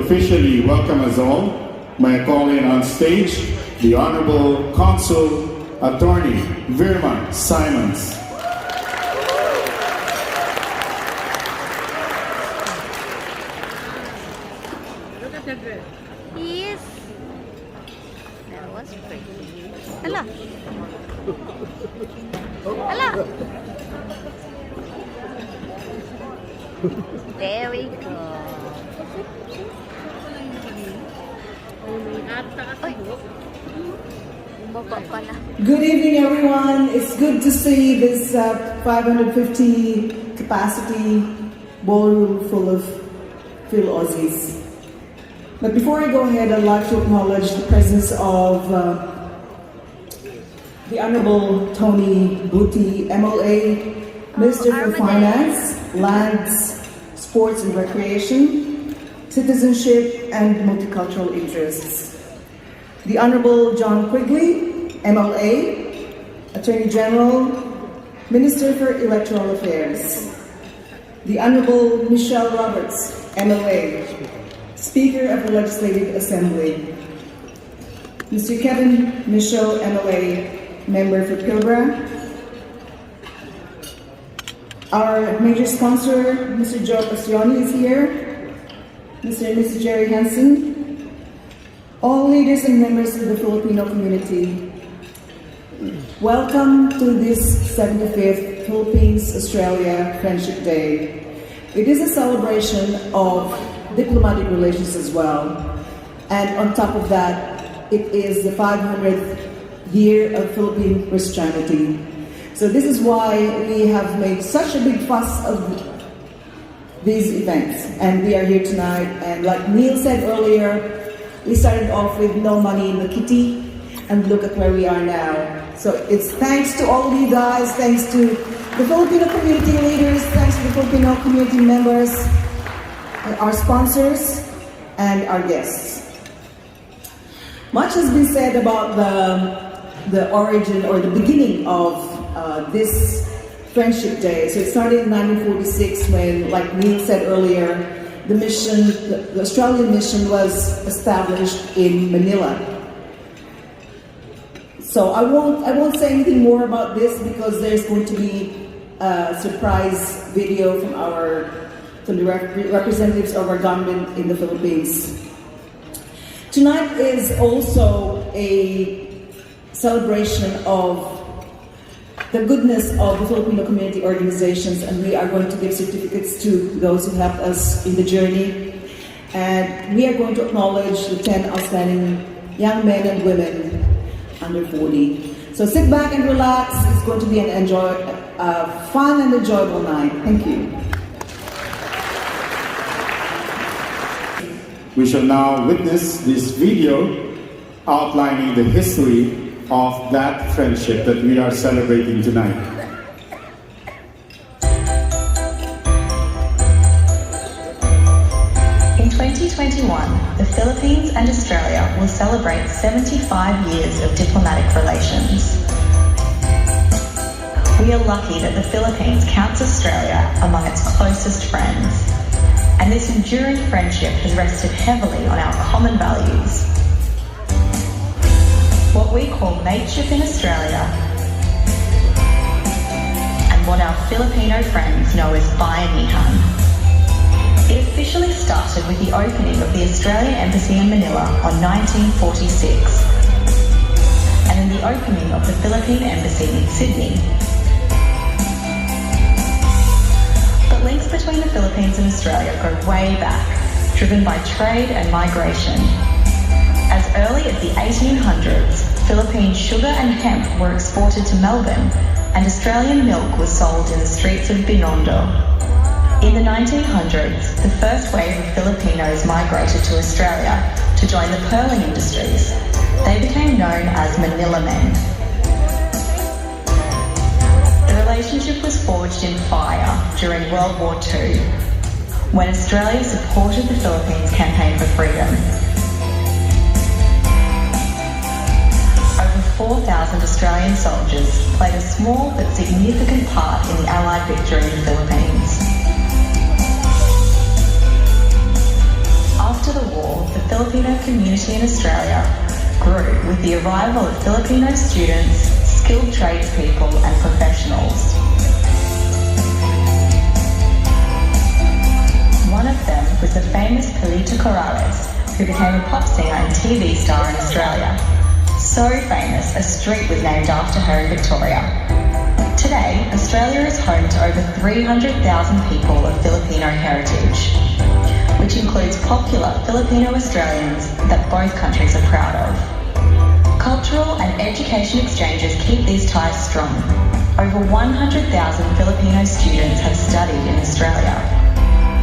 officially welcome us all, may I call in on stage the Honorable Consul Attorney Virma Simons. Yes. That was pretty. Hala. Hala. There we go. Good evening, everyone. It's good to see this 550 capacity ballroom full of Phil Aussies. But before I go ahead, I'd like to acknowledge the presence of the Honorable Tony Buti, MLA, Minister for Finance, Lands, Sports and Recreation, Citizenship and Multicultural Interests. The Honorable John Quigley, MLA, Attorney General, Minister for Electoral Affairs. The Honorable Michelle Roberts, MLA, Speaker of the Legislative Assembly. Mr. Kevin Michaud, MLA, Member for Pilbara. Our major sponsor, Mr. Joe Passioni, is here. Mr. and Mrs. Jerry Hansen. All leaders and members of the Filipino community, welcome to this 75th Philippines-Australia Friendship Day. It is a celebration of diplomatic relations as well. And on top of that, it is the 500th year of Philippine Christianity. So this is why we have made such a big fuss of these events. And we are here tonight. And like Neil said earlier, we started off with no money in the kitty, and look at where we are now. So it's thanks to all of you guys, thanks to the Filipino community leaders, thanks to the Filipino community members, our sponsors, and our guests. Much has been said about the origin or the beginning of this Friendship Day. So it started in 1946 when, like Neil said earlier, the Australian mission was established in Manila. So I won't say anything more about this because there's going to be a surprise video from the representatives of our government in the Philippines. Tonight is also a celebration of the goodness of the Filipino community organizations, and we are going to give certificates to those who helped us in the journey. And we are going to acknowledge the 10 outstanding young men and women under 40. So sit back and relax. It's going to be an fun and enjoyable night. Thank you. We shall now witness this video outlining the history of that friendship that we are celebrating tonight. In 2021, the Philippines and Australia will celebrate 75 years of diplomatic relations. We are lucky that the Philippines counts Australia among its closest friends, and this enduring friendship has rested heavily on our common values. What we call mateship in Australia and what our Filipino friends know as bayanihan. It officially started with the opening of the Australian Embassy in Manila on 1946 and then the opening of the Philippine Embassy in Sydney. But links between the Philippines and Australia go way back, driven by trade and migration. As early as the 1800s, Philippine sugar and hemp were exported to Melbourne, and Australian milk was sold in the streets of Binondo. In the 1900s, the first wave of Filipinos migrated to Australia to join the pearling industries. They became known as Manila Men. The relationship was forged in fire during World War II, when Australia supported the Philippines' campaign for freedom. Over 4,000 Australian soldiers played a small but significant part in the Allied victory in the Philippines. After the war, the Filipino community in Australia grew with the arrival of Filipino students, skilled tradespeople and professionals. One of them was the famous Pilito Corrales, who became a pop singer and TV star in Australia. So famous, a street was named after her in Victoria. Today, Australia is home to over 300,000 people of Filipino heritage, which includes popular Filipino Australians that both countries are proud of. Cultural and education exchanges keep these ties strong. Over 100,000 Filipino students have studied in Australia.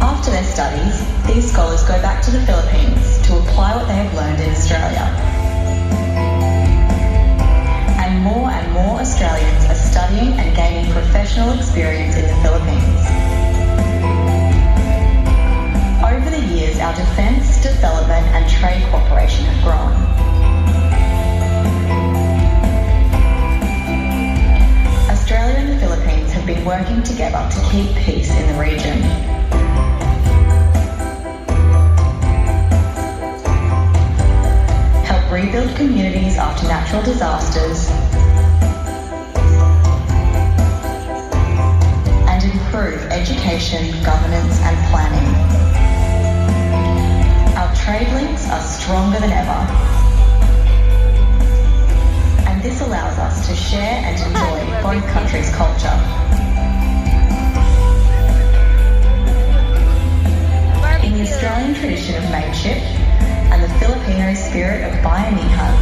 After their studies, these scholars go back to the Philippines to apply what they have learned in Australia. And more Australians are studying and gaining professional experience in the Philippines. Over the years, our defence, development and trade cooperation have grown. Australia and the Philippines have been working together to keep peace in the region. Help rebuild communities after natural disasters, and improve education, governance and planning. Our trade links are stronger than ever, and this allows us to share and enjoy both countries' culture. In the Australian tradition of mateship and the Filipino spirit of bayanihan,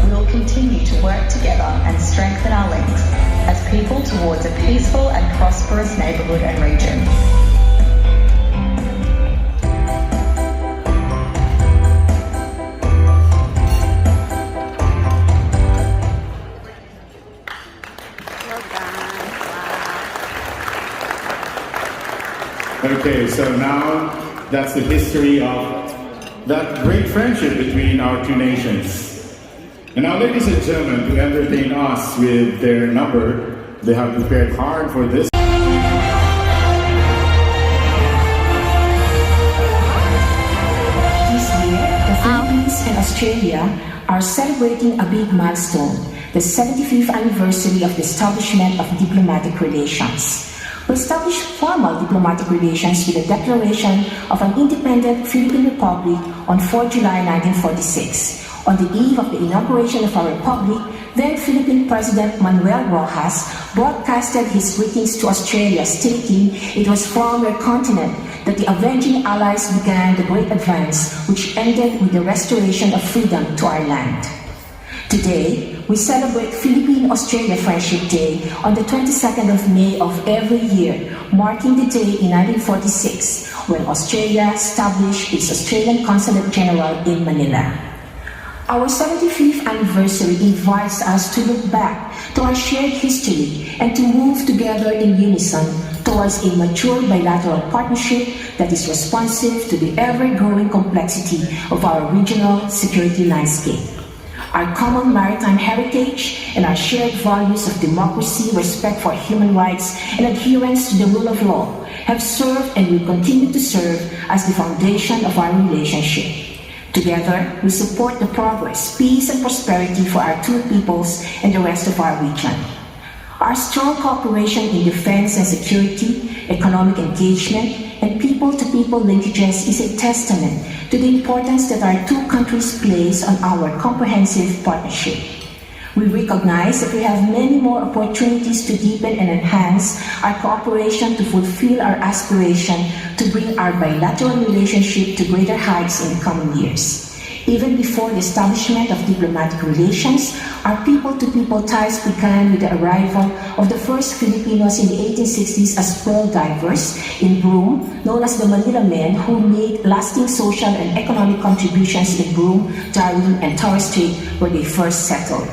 we will continue to work together and strengthen our links as people towards a peaceful and prosperous neighbourhood and region. Well done. Wow. Okay, so now that's the history of that great friendship between our two nations. And now, ladies and gentlemen, to entertain us with their number, they have prepared hard for this. This year, the Philippines and Australia are celebrating a big milestone, the 75th anniversary of the establishment of diplomatic relations. We established formal diplomatic relations with the declaration of an independent Philippine Republic on 4 July 1946. On the eve of the inauguration of our republic, then Philippine President Manuel Rojas broadcasted his greetings to Australia, stating it was from their continent that the avenging allies began the great advance which ended with the restoration of freedom to our land. Today, we celebrate Philippine-Australia Friendship Day on the 22nd of May of every year, marking the day in 1946 when Australia established its Australian Consulate General in Manila. Our 75th anniversary invites us to look back to our shared history and to move together in unison towards a mature bilateral partnership that is responsive to the ever-growing complexity of our regional security landscape. Our common maritime heritage and our shared values of democracy, respect for human rights, and adherence to the rule of law have served and will continue to serve as the foundation of our relationship. Together, we support the progress, peace, and prosperity for our two peoples and the rest of our region. Our strong cooperation in defense and security, economic engagement, and people-to-people linkages is a testament to the importance that our two countries place on our comprehensive partnership. We recognize that we have many more opportunities to deepen and enhance our cooperation to fulfill our aspiration to bring our bilateral relationship to greater heights in the coming years. Even before the establishment of diplomatic relations, our people-to-people ties began with the arrival of the first Filipinos in the 1860s as pearl divers in Broome, known as the Manila Men, who made lasting social and economic contributions in Broome, Darwin, and Torres Strait, where they first settled.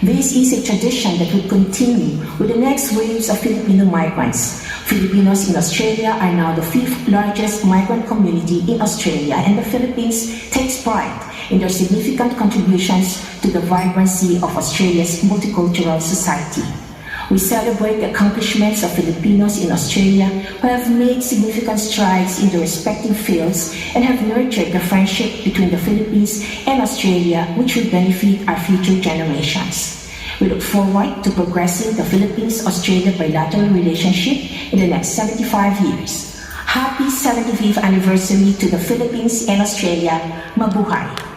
This is a tradition that will continue with the next waves of Filipino migrants. Filipinos in Australia are now the 5th largest migrant community in Australia, and the Philippines takes pride in their significant contributions to the vibrancy of Australia's multicultural society. We celebrate the accomplishments of Filipinos in Australia who have made significant strides in their respective fields and have nurtured the friendship between the Philippines and Australia, which will benefit our future generations. We look forward to progressing the Philippines-Australia bilateral relationship in the next 75 years. Happy 75th anniversary to the Philippines and Australia. Mabuhay!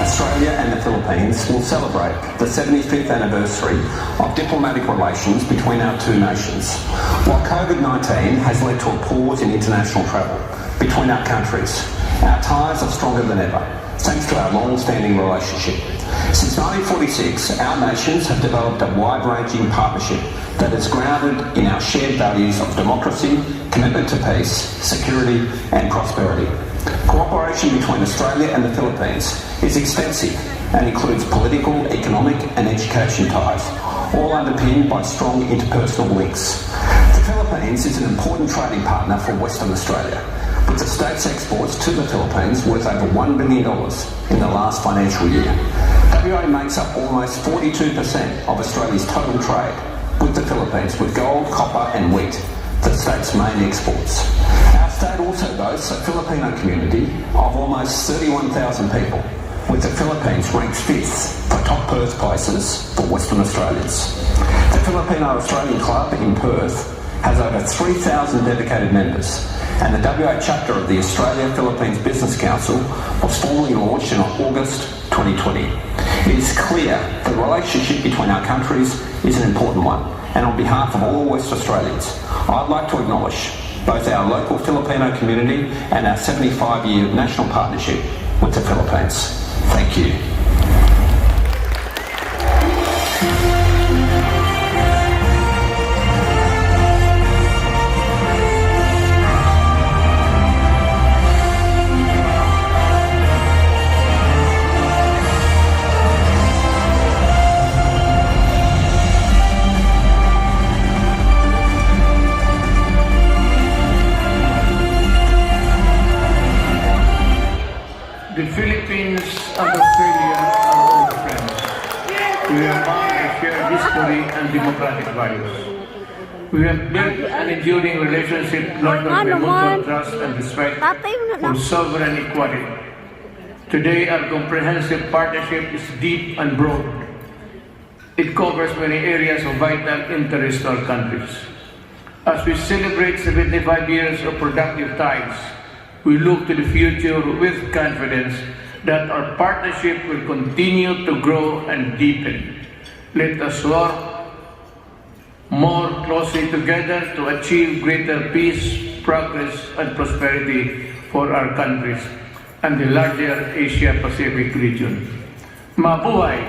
Australia and the Philippines will celebrate the 75th anniversary of diplomatic relations between our two nations. While COVID-19 has led to a pause in international travel between our countries, our ties are stronger than ever, thanks to our long-standing relationship. Since 1946, our nations have developed a wide-ranging partnership that is grounded in our shared values of democracy, commitment to peace, security and prosperity. Cooperation between Australia and the Philippines is extensive and includes political, economic and education ties, all underpinned by strong interpersonal links. The Philippines is an important trading partner for Western Australia, with the state's exports to the Philippines worth over $1 billion in the last financial year. WA makes up almost 42% of Australia's total trade with the Philippines, with gold, copper and wheat, the state's main exports. Our state also boasts a Filipino community of almost 31,000 people, with the Philippines ranked 5th for top birthplaces for Western Australians. The Filipino Australian Club in Perth has over 3,000 dedicated members, and the WA chapter of the Australia-Philippines Business Council was formally launched in August 2020. It is clear the relationship between our countries is an important one, and on behalf of all West Australians, I'd like to acknowledge both our local Filipino community and our 75-year national partnership with the Philippines. Thank you. The Philippines and Australia are old friends. We have found a shared history and democratic values. We have built an enduring relationship nurtured by mutual trust and respect for sovereign equality. Today, our comprehensive partnership is deep and broad. It covers many areas of vital interest to our countries. As we celebrate 75 years of productive ties, we look to the future with confidence that our partnership will continue to grow and deepen. Let us work more closely together to achieve greater peace, progress, and prosperity for our countries and the larger Asia-Pacific region. Mabuhay